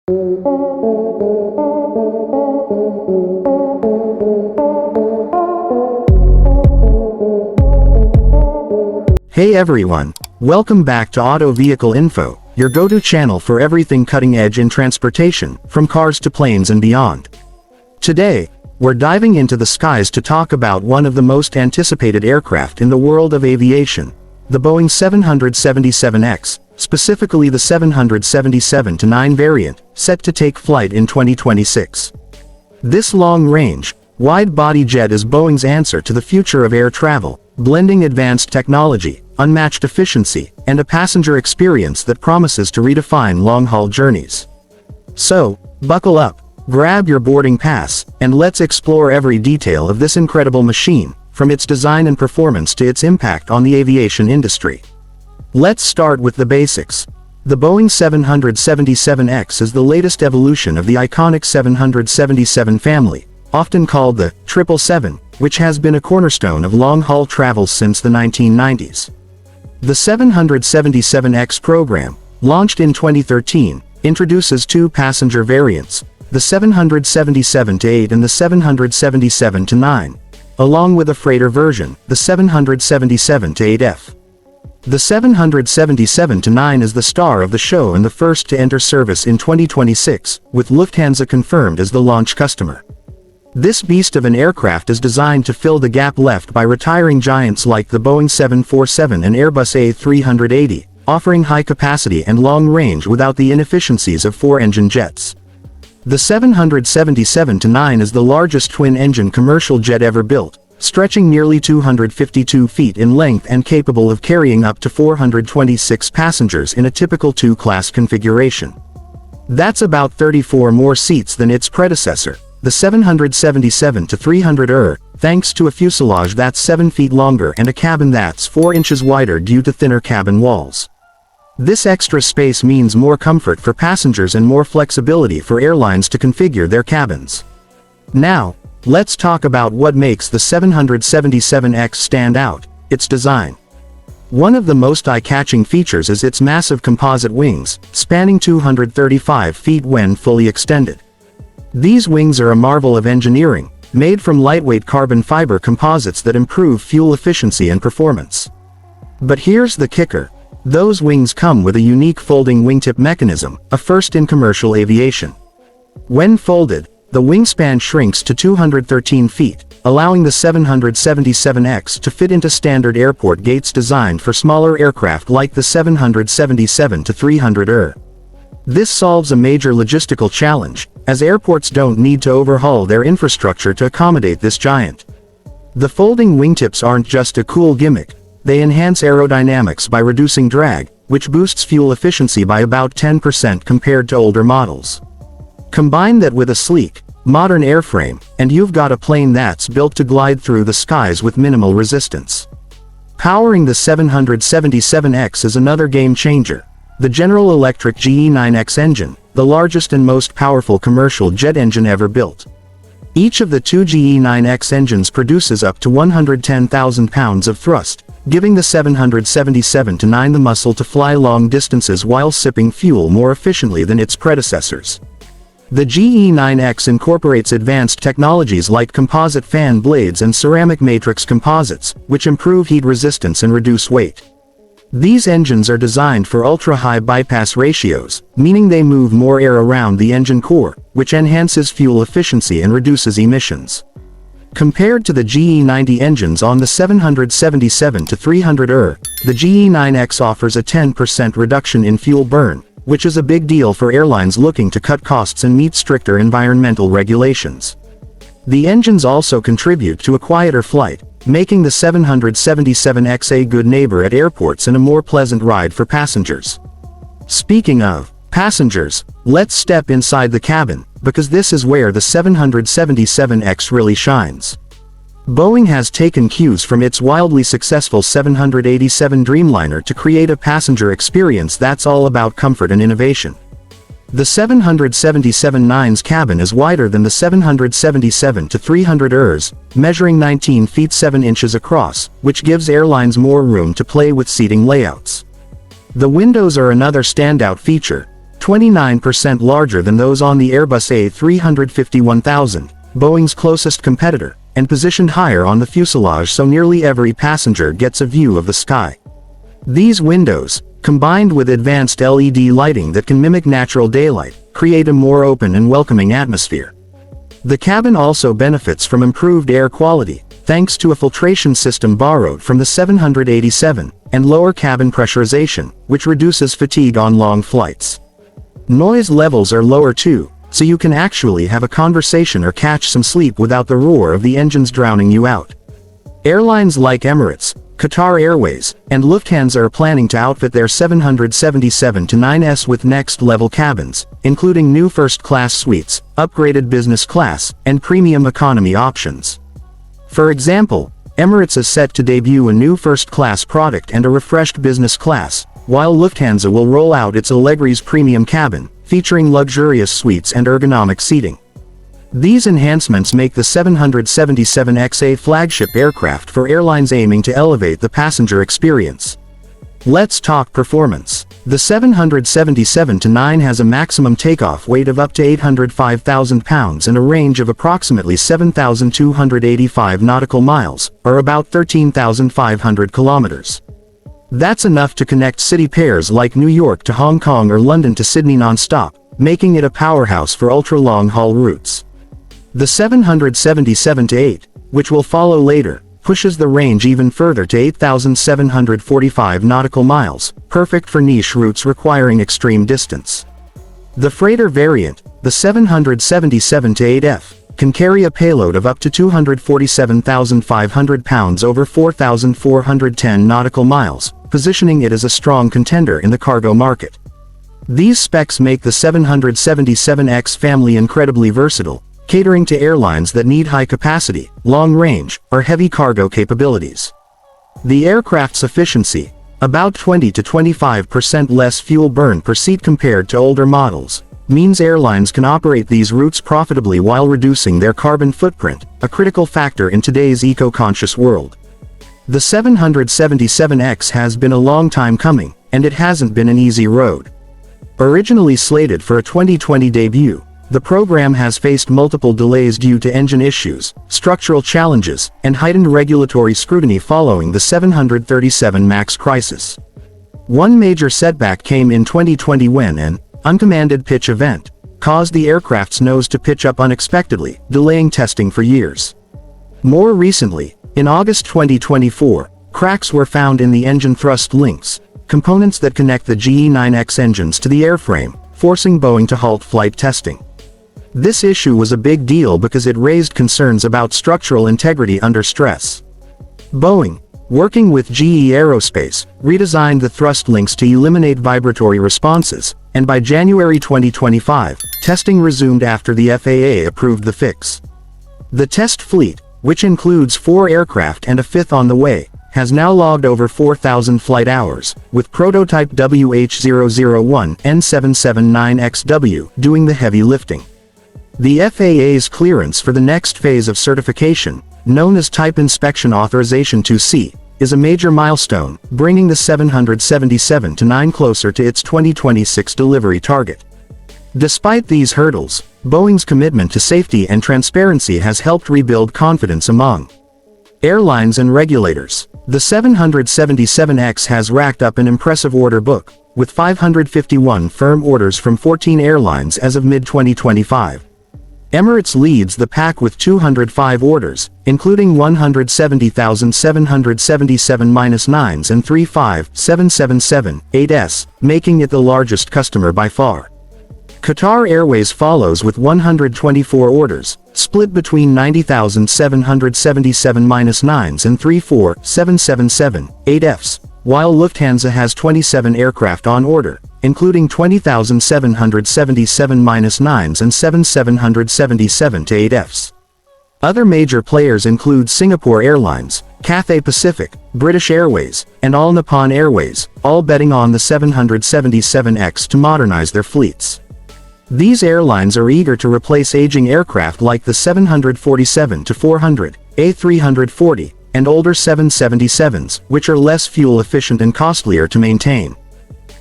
Hey everyone, welcome back to Auto Vehicle Info, your go-to channel for everything cutting-edge in transportation, from cars to planes and beyond. Today, we're diving into the skies to talk about one of the most anticipated aircraft in the world of aviation, the Boeing 777X, specifically the 777-9 variant, set to take flight in 2026. This long-range, wide-body jet is Boeing's answer to the future of air travel, blending advanced technology, unmatched efficiency, and a passenger experience that promises to redefine long-haul journeys. So, buckle up, grab your boarding pass, and let's explore every detail of this incredible machine, from its design and performance to its impact on the aviation industry. Let's start with the basics. The Boeing 777X is the latest evolution of the iconic 777 family, often called the 777, which has been a cornerstone of long-haul travel since the 1990s. The 777X program, launched in 2013, introduces two passenger variants, the 777-8 and the 777-9, along with a freighter version, the 777-8F. The 777-9 is the star of the show and the first to enter service in 2026, with Lufthansa confirmed as the launch customer. This beast of an aircraft is designed to fill the gap left by retiring giants like the Boeing 747 and Airbus A380, offering high capacity and long range without the inefficiencies of four-engine jets. The 777-9 is the largest twin-engine commercial jet ever built, stretching nearly 252 feet in length and capable of carrying up to 426 passengers in a typical two-class configuration. That's about 34 more seats than its predecessor, the 777-300ER, thanks to a fuselage that's 7 feet longer and a cabin that's 4 inches wider due to thinner cabin walls. This extra space means more comfort for passengers and more flexibility for airlines to configure their cabins. Now, let's talk about what makes the 777X stand out: its design. One of the most eye-catching features is its massive composite wings, spanning 235 feet when fully extended. These wings are a marvel of engineering, made from lightweight carbon fiber composites that improve fuel efficiency and performance. But here's the kicker: those wings come with a unique folding wingtip mechanism, a first in commercial aviation. When folded, the wingspan shrinks to 213 feet, allowing the 777X to fit into standard airport gates designed for smaller aircraft like the 777-300ER. This solves a major logistical challenge, as airports don't need to overhaul their infrastructure to accommodate this giant. The folding wingtips aren't just a cool gimmick, they enhance aerodynamics by reducing drag, which boosts fuel efficiency by about 10% compared to older models. Combine that with a sleek, modern airframe, and you've got a plane that's built to glide through the skies with minimal resistance. Powering the 777X is another game changer: the General Electric GE9X engine, the largest and most powerful commercial jet engine ever built. Each of the two GE9X engines produces up to 110,000 pounds of thrust, giving the 777-9 the muscle to fly long distances while sipping fuel more efficiently than its predecessors. The GE9X incorporates advanced technologies like composite fan blades and ceramic matrix composites, which improve heat resistance and reduce weight. These engines are designed for ultra-high bypass ratios, meaning they move more air around the engine core, which enhances fuel efficiency and reduces emissions. Compared to the GE90 engines on the 777-300ER, the GE9X offers a 10% reduction in fuel burn, which is a big deal for airlines looking to cut costs and meet stricter environmental regulations. The engines also contribute to a quieter flight, making the 777X a good neighbor at airports and a more pleasant ride for passengers. Speaking of passengers, let's step inside the cabin, because this is where the 777X really shines. Boeing has taken cues from its wildly successful 787 Dreamliner to create a passenger experience that's all about comfort and innovation. The 777-9's cabin is wider than the 777-300ER's, measuring 19 feet 7 inches across, which gives airlines more room to play with seating layouts. The windows are another standout feature, 29% larger than those on the Airbus A350-1000, Boeing's closest competitor, and positioned higher on the fuselage so nearly every passenger gets a view of the sky. These windows, combined with advanced LED lighting that can mimic natural daylight, create a more open and welcoming atmosphere. The cabin also benefits from improved air quality, thanks to a filtration system borrowed from the 787, and lower cabin pressurization, which reduces fatigue on long flights. Noise levels are lower too, so you can actually have a conversation or catch some sleep without the roar of the engines drowning you out. Airlines like Emirates, Qatar Airways, and Lufthansa are planning to outfit their 777-9s with next-level cabins, including new first-class suites, upgraded business class, and premium economy options. For example, Emirates is set to debut a new first-class product and a refreshed business class, while Lufthansa will roll out its Allegri's premium cabin, featuring luxurious suites and ergonomic seating. These enhancements make the 777X a flagship aircraft for airlines aiming to elevate the passenger experience. Let's talk performance. The 777-9 has a maximum takeoff weight of up to 805,000 pounds and a range of approximately 7,285 nautical miles, or about 13,500 kilometers. That's enough to connect city pairs like New York to Hong Kong or London to Sydney non-stop, making it a powerhouse for ultra-long-haul routes. The 777-8, which will follow later, pushes the range even further to 8,745 nautical miles, perfect for niche routes requiring extreme distance. The freighter variant, the 777-8F, can carry a payload of up to 247,500 pounds over 4,410 nautical miles, positioning it as a strong contender in the cargo market. These specs make the 777X family incredibly versatile, catering to airlines that need high capacity, long range, or heavy cargo capabilities. The aircraft's efficiency, about 20 to 25% less fuel burn per seat compared to older models, means airlines can operate these routes profitably while reducing their carbon footprint, a critical factor in today's eco-conscious world. The 777X has been a long time coming, and it hasn't been an easy road. Originally slated for a 2020 debut, the program has faced multiple delays due to engine issues, structural challenges, and heightened regulatory scrutiny following the 737 MAX crisis. One major setback came in 2020 when an uncommanded pitch event caused the aircraft's nose to pitch up unexpectedly, delaying testing for years. More recently, in August 2024, cracks were found in the engine thrust links, components that connect the GE9X engines to the airframe, forcing Boeing to halt flight testing. This issue was a big deal because it raised concerns about structural integrity under stress. Boeing, working with GE Aerospace, redesigned the thrust links to eliminate vibratory responses, and by January 2025, testing resumed after the FAA approved the fix. The test fleet, which includes 4 aircraft and a 5th on the way, has now logged over 4,000 flight hours, with prototype WH001 N779XW doing the heavy lifting. The FAA's clearance for the next phase of certification, known as Type Inspection Authorization 2C, is a major milestone, bringing the 777-9 closer to its 2026 delivery target. Despite these hurdles, Boeing's commitment to safety and transparency has helped rebuild confidence among airlines and regulators. The 777X has racked up an impressive order book, with 551 firm orders from 14 airlines as of mid-2025. Emirates leads the pack with 205 orders, including 170,777-9s and 777-8s, making it the largest customer by far. Qatar Airways follows with 124 orders, split between 90,777-9s and 777-8fs, while Lufthansa has 27 aircraft on order, including 20,777-9s and 777-8fs. Other major players include Singapore Airlines, Cathay Pacific, British Airways, and All Nippon Airways, all betting on the 777X to modernize their fleets. These airlines are eager to replace aging aircraft like the 747-400, A340, and older 777s, which are less fuel efficient and costlier to maintain.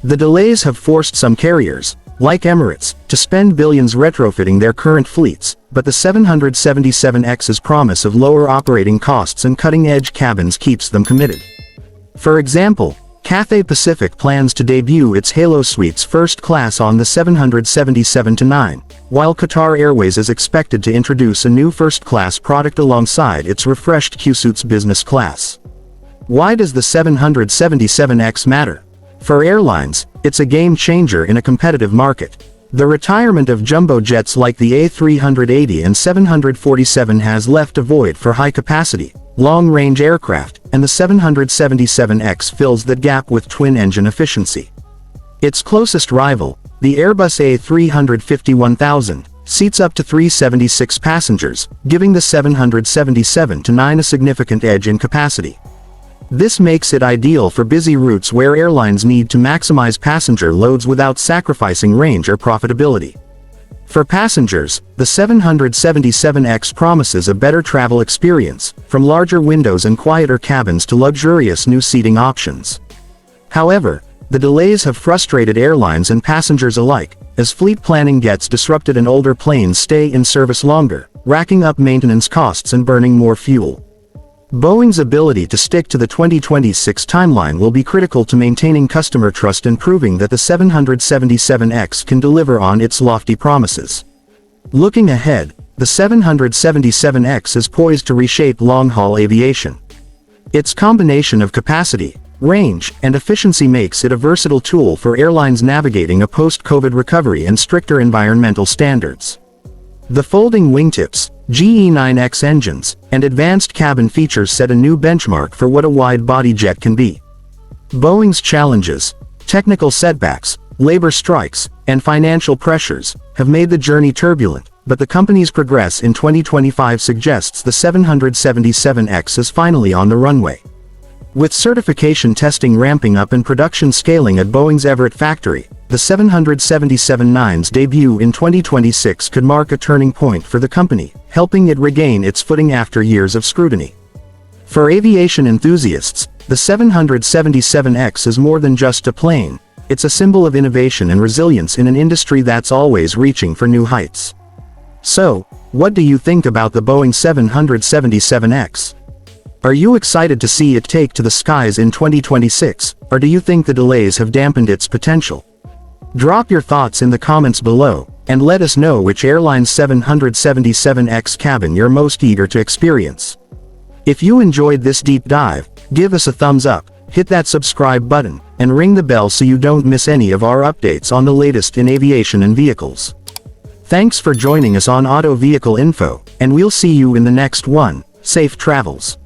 The delays have forced some carriers, like Emirates, to spend billions retrofitting their current fleets, but the 777X's promise of lower operating costs and cutting-edge cabins keeps them committed. For example, Cathay Pacific plans to debut its Halo Suites first class on the 777-9, while Qatar Airways is expected to introduce a new first-class product alongside its refreshed Q-Suites business class. Why does the 777X matter? For airlines, it's a game-changer in a competitive market. The retirement of jumbo jets like the A380 and 747 has left a void for high-capacity, long-range aircraft, and the 777X fills that gap with twin-engine efficiency. Its closest rival, the Airbus A350-1000, seats up to 376 passengers, giving the 777-9 a significant edge in capacity. This makes it ideal for busy routes where airlines need to maximize passenger loads without sacrificing range or profitability. For passengers, the 777X promises a better travel experience, from larger windows and quieter cabins to luxurious new seating options. However, the delays have frustrated airlines and passengers alike, as fleet planning gets disrupted and older planes stay in service longer, racking up maintenance costs and burning more fuel. Boeing's ability to stick to the 2026 timeline will be critical to maintaining customer trust and proving that the 777X can deliver on its lofty promises. Looking ahead, the 777X is poised to reshape long-haul aviation. Its combination of capacity, range, and efficiency makes it a versatile tool for airlines navigating a post-COVID recovery and stricter environmental standards. The folding wingtips, GE9X engines, and advanced cabin features set a new benchmark for what a wide-body jet can be. Boeing's challenges, technical setbacks, labor strikes, and financial pressures have made the journey turbulent, but the company's progress in 2025 suggests the 777X is finally on the runway. With certification testing ramping up and production scaling at Boeing's Everett factory, the 777-9's debut in 2026 could mark a turning point for the company, helping it regain its footing after years of scrutiny. For aviation enthusiasts, the 777X is more than just a plane, it's a symbol of innovation and resilience in an industry that's always reaching for new heights. So, what do you think about the Boeing 777X? Are you excited to see it take to the skies in 2026, or do you think the delays have dampened its potential? Drop your thoughts in the comments below, and let us know which airline's 777X cabin you're most eager to experience. If you enjoyed this deep dive, give us a thumbs up, hit that subscribe button, and ring the bell so you don't miss any of our updates on the latest in aviation and vehicles. Thanks for joining us on Auto Vehicle Info, and we'll see you in the next one. Safe travels.